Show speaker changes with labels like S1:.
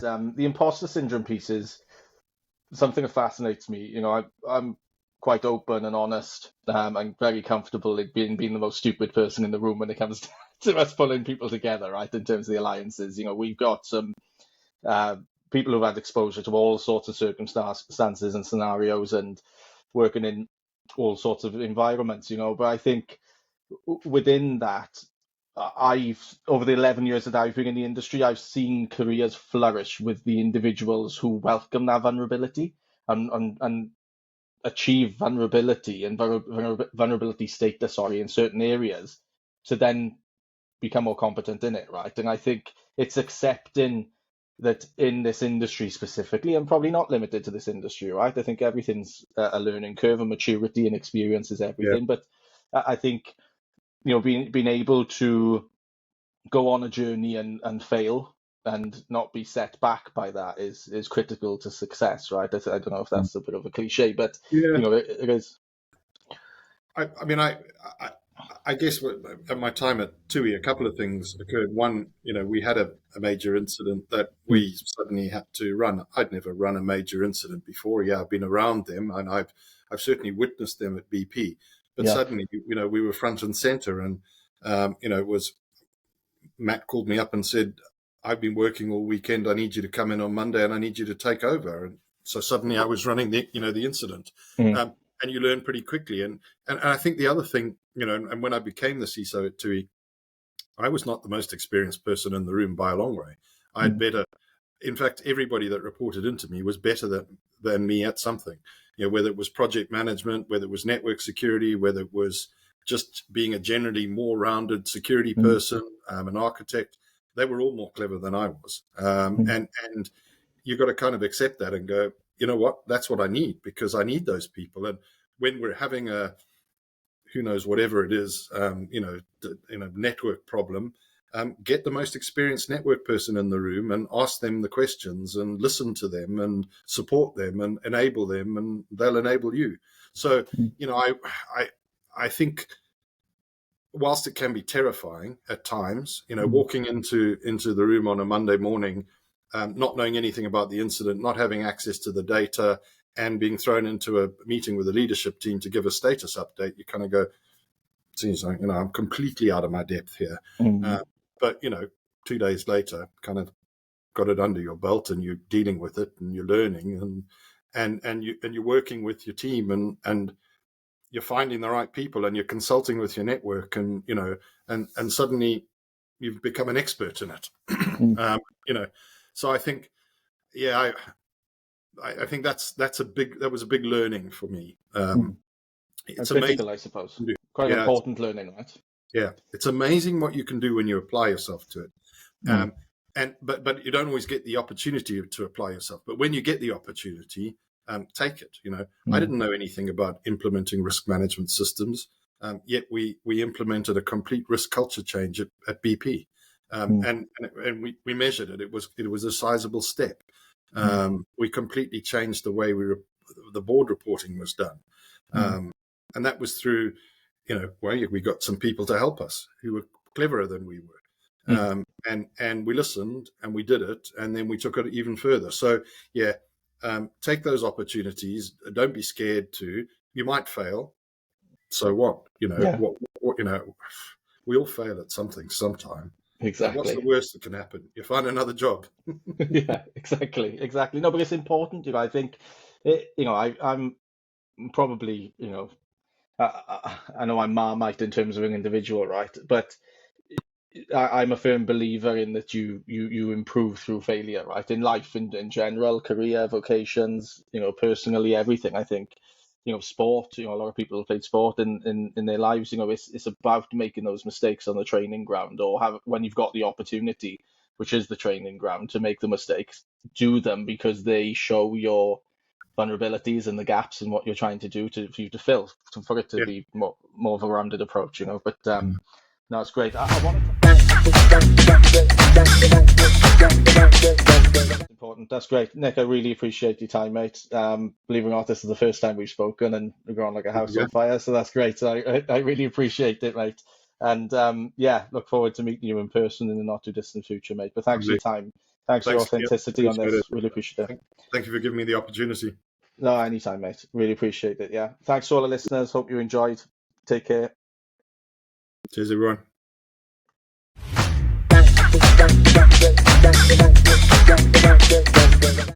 S1: the imposter syndrome piece is something that fascinates me. I'm quite open and honest. I'm very comfortable in being the most stupid person in the room when it comes to us pulling people together, right? In terms of the alliances, we've got some uh, people who've had exposure to all sorts of circumstances and scenarios and working in all sorts of environments, But I think within that, I've over the 11 years that I've been in the industry, I've seen careers flourish with the individuals who welcome that vulnerability and achieve vulnerability and vulnerability status, in certain areas to then become more competent in it, right? And I think it's accepting that in this industry specifically, and probably not limited to this industry, right? I think everything's a learning curve, and maturity and experience is
S2: Yeah.
S1: everything. But I think being able to go on a journey and fail and not be set back by that is critical to success, right? I don't know if that's a bit of a cliche, but
S2: Yeah.
S1: it is.
S2: I mean, I guess at my time at TUI, a couple of things occurred. One, we had a major incident that we suddenly had to run. I'd never run a major incident before. Yeah, I've been around them, and I've certainly witnessed them at BP. But suddenly, we were front and center, and it was Matt called me up and said, "I've been working all weekend. I need you to come in on Monday, and I need you to take over." And so suddenly, I was running the incident. And you learn pretty quickly. And I think the other thing, and when I became the CISO at TUI, I was not the most experienced person in the room by a long way. I had better, in fact, everybody that reported into me was better than me at something, whether it was project management, whether it was network security, whether it was just being a generally more rounded security person, an architect. They were all more clever than I was. And you've got to kind of accept that and go, you know what, that's what I need, because I need those people. And when we're having who knows, whatever it is, network problem, get the most experienced network person in the room and ask them the questions and listen to them and support them and enable them, and they'll enable you. So, I think whilst it can be terrifying at times, walking into the room on a Monday morning, not knowing anything about the incident, not having access to the data, and being thrown into a meeting with the leadership team to give a status update, you kind of go, "Seems like, I'm completely out of my depth here." But 2 days later, kind of got it under your belt, and you're dealing with it, and you're learning, and you're working with your team, and you're finding the right people, and you're consulting with your network, and and suddenly you've become an expert in it. So I think, I think that was a big learning for me. It's
S1: critical, I suppose. Quite important learning, right?
S2: Yeah, it's amazing what you can do when you apply yourself to it. But you don't always get the opportunity to apply yourself. But when you get the opportunity, take it. I didn't know anything about implementing risk management systems, yet we implemented a complete risk culture change at BP, and we measured it. It was a sizable step. We completely changed the way the board reporting was done, and that was through, we got some people to help us who were cleverer than we were, and we listened and we did it, and then we took it even further. So take those opportunities. Don't be scared to. You might fail. So what? We all fail at something sometime.
S1: Exactly.
S2: What's the worst that can happen? You find another job.
S1: Yeah, exactly. No, but it's important. I think, I'm probably, I know I'm Marmite in terms of an individual, right? But I'm a firm believer in that you improve through failure, right? In life, in general, career, vocations, personally, everything. I think, sport, a lot of people have played sport in their lives. It's about making those mistakes on the training ground, or when you've got the opportunity, which is the training ground, to make the mistakes, do them, because they show your vulnerabilities and the gaps in what you're trying to do for you to fill, for it to be more of a rounded approach, But no, it's great. I want to. Important. That's great, Nick. I really appreciate your time, mate. Believe it or not, this is the first time we've spoken, and we're going like a house on fire. So that's great. So I really appreciate it, mate. And look forward to meeting you in person in the not too distant future, mate. But thanks for your time. Thanks for your
S2: Thanks again.
S1: authenticity on
S2: Appreciate it.
S1: this. Really appreciate it.
S2: Thank you for giving me the opportunity.
S1: No, anytime, mate. Really appreciate it. Yeah. Thanks to all the listeners. Hope you enjoyed. Take care.
S2: Cheers, everyone.